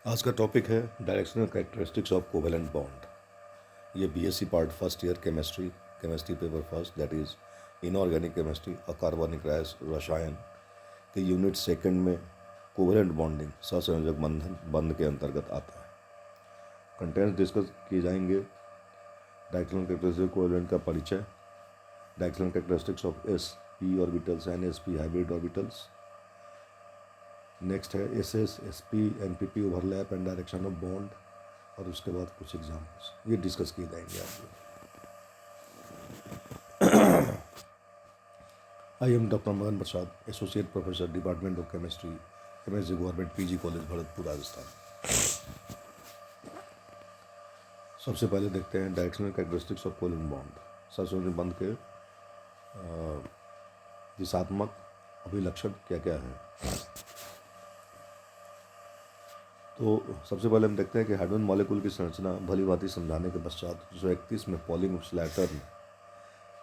आज का टॉपिक है directional characteristics of covalent bond. ये BSc part first year chemistry paper first, that is inorganic chemistry अकार्बनिक रसायन के यूनिट सेकंड में कोवेलेंट बॉन्डिंग सहसंयोजक बंधन बंध के अंतर्गत आता है। कंटेंट्स डिस्कस किए जाएंगे। डायरेक्शनल कैरेक्टरिस्टिक्स कोवेलेंट का परिचय, directional characteristics of s p orbitals and s p hybrid orbitals. Next है s s s p and p p overlap and direction of bond, और उसके बाद कुछ एग्जाम्पल्स ये डिस्कस किए जाएंगे आपको। I am doctor Madan Prasad, associate professor, department of chemistry, MSG government PG college Bharatpur, Rajasthan. सबसे पहले देखते हैं directional characteristics of covalent bond. सहसंयोजक बंध के दिशात्मक अभिलक्षण क्या क्या है। तो सबसे पहले हम देखते हैं कि हाइड्रोजन मॉलिक्यूल की संरचना भली भांति समझाने के पश्चात 1931 में पॉलिंग स्लैटर ने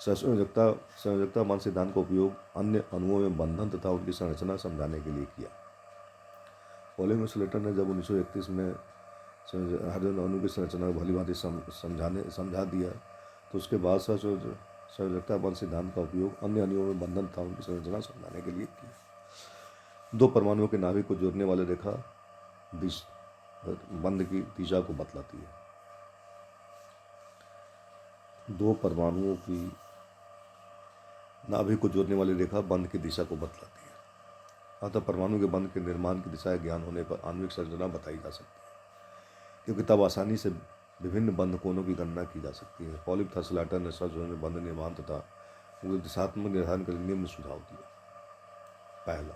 संयोजकता बंध सिद्धांत का उपयोग अन्य अणुओं में बंधन तथा उनकी संरचना समझाने के लिए किया। पॉलिंग स्लैटर ने जब 1931 में हाइड्रोजन अणु की संरचना भली भांति समझा दिया, तो उसके बाद संयोजकता बंध सिद्धांत का उपयोग अन्य अणुओं में बंधन तथा उनकी संरचना समझाने के लिए किया। दो परमाणुओं के नाभिक को जोड़ने वाली रेखा बंध की दिशा को बतलाती है। दो परमाणुओं की नाभिक को जोड़ने वाली रेखा बंध की दिशा को बतलाती है। अतः परमाणु के बंध के निर्माण की दिशा ज्ञान होने पर आणविक संरचना बताई जा सकती है, क्योंकि तब आसानी से विभिन्न बंध कोणों की गणना की जा सकती है। पॉलिंग तथा स्लैटर ने सहसंयोजक बंध निर्माण तथा उनके दिशात्मक निर्धारण के लिए निम्न सुझाव दिए। पहला,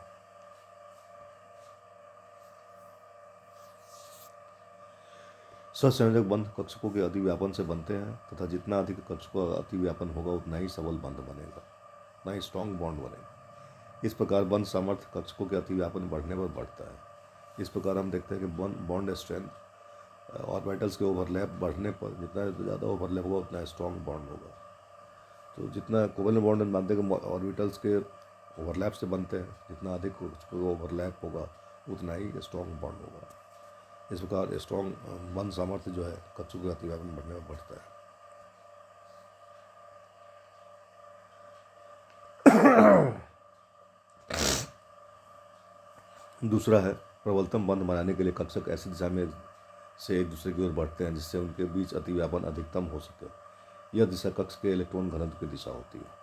सहसंयोजक बंध कक्षकों के अतिव्यापन से बनते हैं तथा जितना अधिक कक्षकों का अतिव्यापन होगा उतना ही सबल बंध बनेगा, उतना ही स्ट्रॉन्ग बॉन्ड बनेगा। इस प्रकार बंध सामर्थ्य कक्षकों के अतिव्यापन बढ़ने पर बढ़ता है। इस प्रकार हम देखते हैं कि बॉन्ड स्ट्रेंथ ऑर्बिटल्स के ओवरलैप बढ़ने पर जितना ज़्यादा ओवरलैप होगा उतना स्ट्रॉन्ग बॉन्ड होगा। तो जितना कोवेलेंट बॉन्ड मानते हैं कि ऑर्बिटल्स के ओवरलैप से बनते हैं, जितना अधिक ओवरलैप होगा उतना ही स्ट्रॉन्ग बॉन्ड होगा। इस प्रकार स्ट्रॉन्ग बंध सामर्थ्य जो है कक्षकों के अतिव्यापन बढ़ने में बढ़ता है। दूसरा है प्रबलतम बंध बनाने के लिए कक्षक ऐसी दिशा में से एक दूसरे की ओर बढ़ते हैं जिससे उनके बीच अतिव्यापन अधिकतम हो सके। यह दिशा कक्ष के इलेक्ट्रॉन घनत्व की दिशा होती है।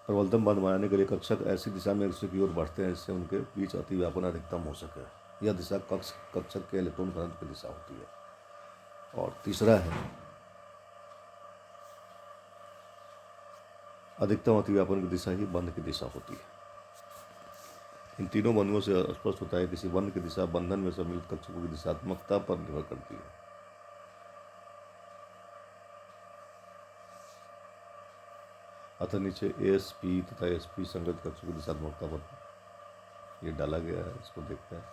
प्रबलतम बंध बनाने के लिए कक्षक ऐसी दिशा में एक दूसरे की ओर बढ़ते हैं जिससे उनके बीच अतिव्यापन अधिकतम हो सके। यह दिशा कक्षक के इलेक्ट्रॉन घनत्व की दिशा होती है। और तीसरा है अधिकतम अतिव्यापन की दिशा ही बंध की दिशा होती है। इन तीनों बंधुओं से स्पष्ट होता है किसी बंध की दिशा बंधन में सम्मिलित कक्षकों की दिशात्मकता पर निर्भर करती है। अतः नीचे एस पी तथा एस पी संगत कक्षों की दिशात्मकता पर यह डाला गया है, इसको देखते हैं।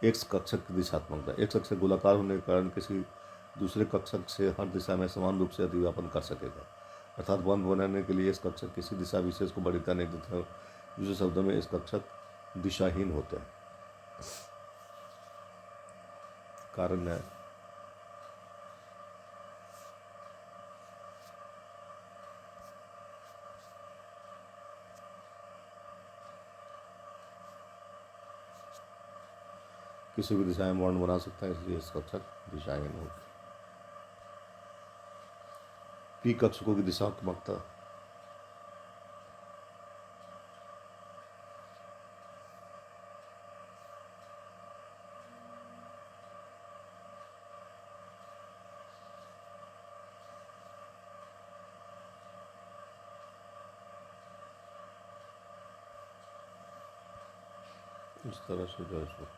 एक्स कक्षक की दिशात्मकता। एक्स कक्षक गोलाकार होने के कारण किसी दूसरे कक्षक से हर दिशा में समान रूप से अतिव्यापन कर सकेगा, अर्थात बंध बनाने के लिए इस कक्षक किसी दिशा विशेष को वरीयता नहीं देता। दूसरे शब्दों में इस कक्षक दिशाहीन होते हैं। कारण है किसी भी दिशा में बॉन्ड बना सकता है, इसलिए इस कक्षक दिशाहीन होते हैं। पी कक्षकों की दिशात्मकता। इस तरह से जो है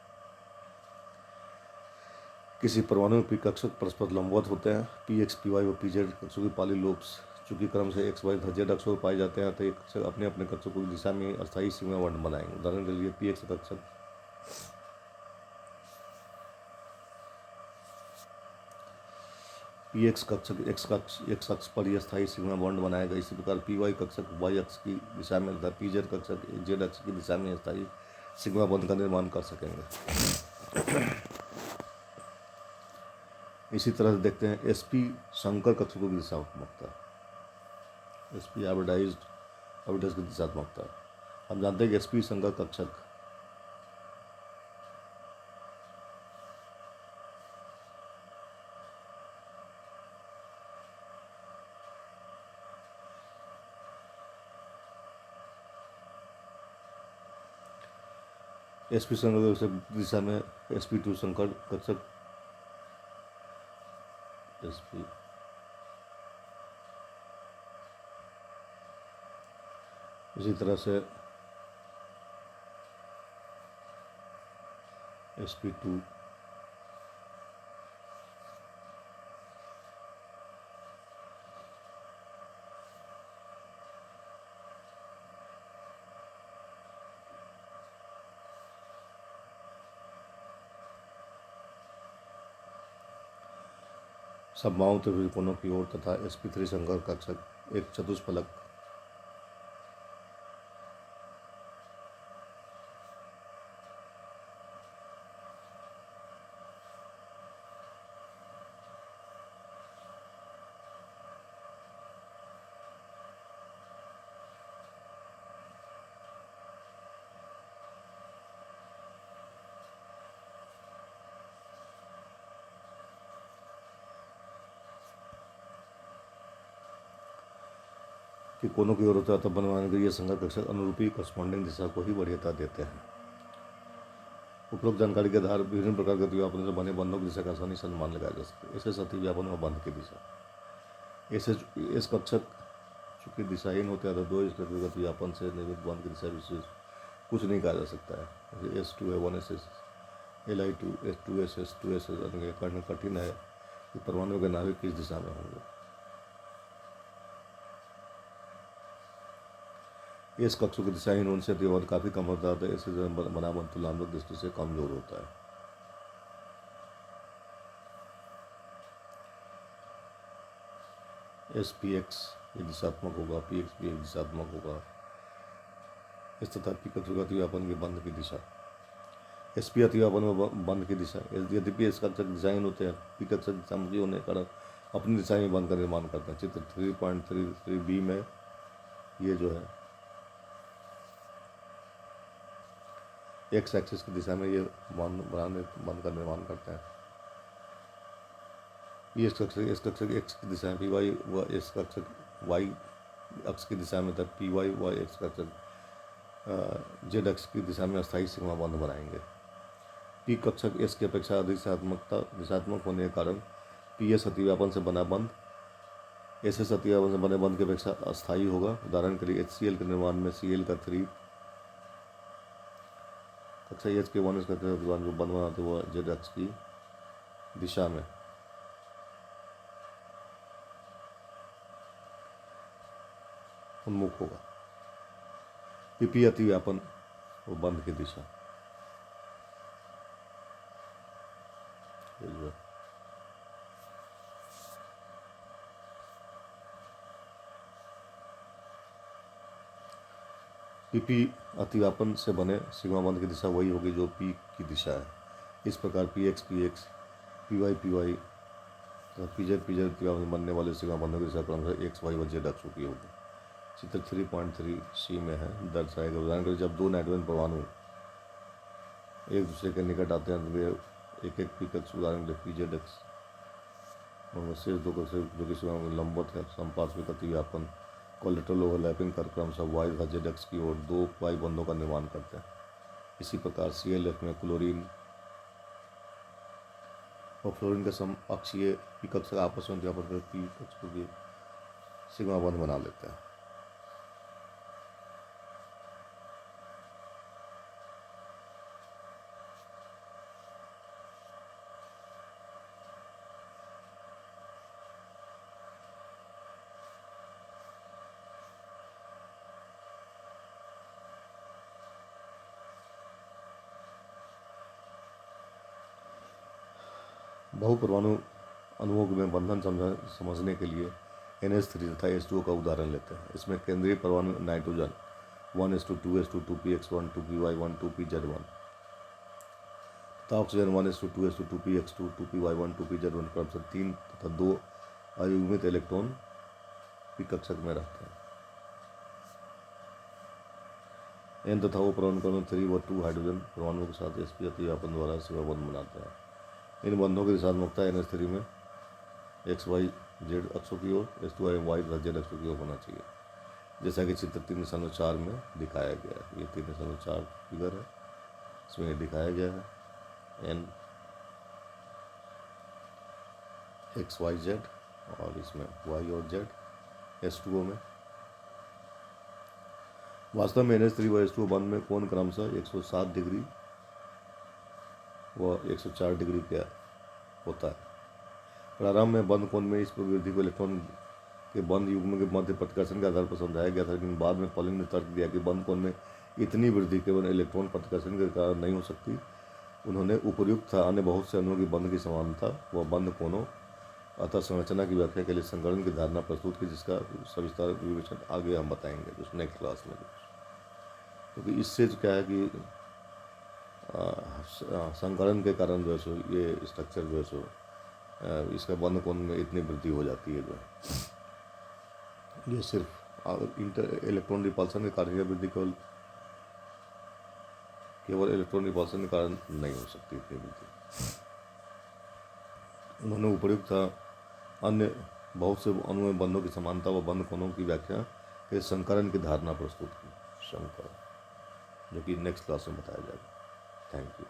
किसी परमाणु में पी कक्षक परस्पर लंबवत होते हैं। पी एक्स पी वाई व पी जेड कक्षों की पॉलीलोब्स चूंकि क्रम से एक्स वाई तथा जेड अक्षों में पाए जाते हैं, तो ये कक्षक अपने अपने कक्षकों की दिशा में अस्थायी सीमा वर्ण बनाएंगे। उदाहरण के लिए पी एक्स कक्षक पी एक्स कक्षक एक्स अक्ष पर यह स्थायी सिग्मा बॉन्ड बनाएगा। इसी प्रकार पी वाई कक्षक वाई अक्ष की दिशा में तथा पी जेड कक्षक जेड अक्ष की दिशा में स्थायी सिग्मा बॉन्ड का निर्माण कर सकेंगे। इसी तरह से देखते हैं एस पी संकर कक्षकों की दिशात्मकता। एस पी आर्बिटाइज की दिशात्मकता। हम जानते हैं कि एस पी संकर कक्षक एसपी संकर कक्षक दिशा में sp2 संकर कक्षक sp इसी तरह से sp2 समबाहु त्रिकोणों की ओर तथा sp3 संकर कक्षक एक चतुष्फलक कि कोनों की ओर होता है तब बनवाने के लिए संकर कक्षक अनुरूपी करस्पॉन्डिंग दिशा को ही वरीयता देते हैं। उपरोक्त जानकारी के आधार विभिन्न प्रकार के अतिव्यापन से बने बंधों की दिशा का आसानी से अनुमान लगाया जा सकता है। ऐसे अतिव्यापन और बंध की दिशा ऐसे इस कक्षक चूंकि दिशाहीन होते हैं तो दो अतिव्यापन से निर्मित बंध की दिशा विशेष कुछ नहीं कहा जा सकता है। जैसे S2 है 1s Li2 S2s S2s करना कठिन है कि परमाणु के नाभिक किस दिशा में होंगे। इस कक्षों की दिशाहीन होने से अतिव्यापन काफ़ी कम होता है। ऐसे बनावट तुलनात्मक दृष्टि से कमजोर होता है। एस पी एक्स ये दिशात्मक होगा, पी एक्स भी एक दिशात्मक होगा। इस तथा पी कक्षों का अतिव्यापन की बंध की दिशा एस पी अतिव्यापन में बंध की दिशा यद्यपि इस कक्षक दिशाहीन होते हैं, पी कक्षक दिशामुखी होने के कारण अपनी दिशा में बंध का निर्माण करते हैं। चित्र 3.33b में ये जो है एक्स एक्सिस की दिशा में ये बंध का निर्माण करते हैं। पी इस कक्षक एक्स की दिशा में पी वाई व इस कक्षक वाई अक्ष की दिशा में तब पी वाई व एक्स कक्षक जेड अक्ष की दिशा में अस्थायी सीमा बंध बनाएंगे। पी कक्षक एस की अपेक्षा अधिक दिशात्मक होने के कारण पी एस अतिव्यापन से बना बंध एस एस अतिव्यापन से बने बंध की अपेक्षा अस्थायी होगा। उदाहरण के लिए HCl के निर्माण में Cl का 3 कक्षा एच के 1 का जो बंध बनाते हुआ जेड अक्ष की दिशा में उन्मुख होगा। पी अतिव्यापन वो बंध की दिशा पी अतिव्यापन से बने सिग्मा बंध की दिशा वही होगी जो पी की दिशा है। इस प्रकार पी एक्स पी वाई तथा पी जेड अतिव्यापन बनने वाले सिग्मा बंधों की दिशा क्रमशः एक्स वाई व जेड अक्षों की होगी। चित्र 3.3c में है दर्शाएगा। उदाहरण के लिए जब दो नाइट्रोजन परमाणु एक दूसरे के निकट आते हैं तो वे एक पी कक्ष उदाहरण के लिए पी जेड एक्स और शेष दो कक्ष जो कि सिग्मा में लंबवत है संपार्श्विक अतिव्यापन कोलेटरल ओवरलैपिंग कर क्रमशः वाई तथा जेड एक्स की ओर दो वाई बंधों का निर्माण करते हैं। इसी प्रकार ClF में क्लोरीन और फ्लोरीन के समअक्षीय पी कक्ष आपस में अतिव्यापन कर पी कक्ष को भी सिग्मा बंध बना लेते हैं। बहुपरमाणु अणुओं में बंधन समझने के लिए NH3 तथा H2O का उदाहरण लेते हैं। इसमें केंद्रीय परमाणु nitrogen 1:2 H2 2px1 2py1 2pz1 तथा oxygen 1:2 H2 2px2 2py1 2pz1 क्रमशः 3 तथा 2 अयुग्मित इलेक्ट्रॉन p कक्षक में रहते हैं। N तथा O परमाणु 3 व 2 हाइड्रोजन परमाणुओं के साथ sp अतिव्यापन द्वारा सेवा बंध बनाते हैं। इन बंधों की दिशात्मकता NH3 में XYZ अक्षों की ओर, H2 Y तथा Z अक्षों की ओर होना चाहिए, जैसा कि चित्र 3.4 में दिखाया गया है। ये 3.4 फिगर है, इसमें दिखाया गया है N XYZ और इसमें Y और Z H2O में। वास्तव में NH3 व H2O बंध में कोण क्रमशः 107 डिग्री व 104 डिग्री का होता है। प्रारंभ में बंध कोण में इस प्रवृत्ति को इलेक्ट्रॉन के बंध युग्म के मध्य प्रतिकर्षण के आधार पर समझाया गया था, लेकिन बाद में पॉलिंग ने तर्क दिया कि बंध कोण में इतनी वृद्धि केवल इलेक्ट्रॉन प्रतिकर्षण के कारण नहीं हो सकती। उन्होंने उपर्युक्त अन्य बहुत से अणुओं की बंध की समानता व बंध कोणों अतः संरचना की व्याख्या के लिए संकरण की धारणा प्रस्तुत की, जिसका सविस्तार विवेचन आगे हम बताएंगे उस नेक्स्ट क्लास में। क्योंकि इससे क्या है कि संकरण के कारण जो है सो ये स्ट्रक्चर जो है सो इसका बंध कोण में इतनी वृद्धि हो जाती है जो है। ये सिर्फ इलेक्ट्रॉन रिपल्सन के कारण वृद्धि केवल इलेक्ट्रॉन रिपल्सन के कारण नहीं हो सकती इतनी वृद्धि। उन्होंने उपर्युक्त अन्य बहुत से अणु में बंधों की समानता व बंध कोणों की व्याख्या के संकरण की धारणा प्रस्तुत की, संकरण, जो कि नेक्स्ट क्लास में बताया जाएगा। Thank you.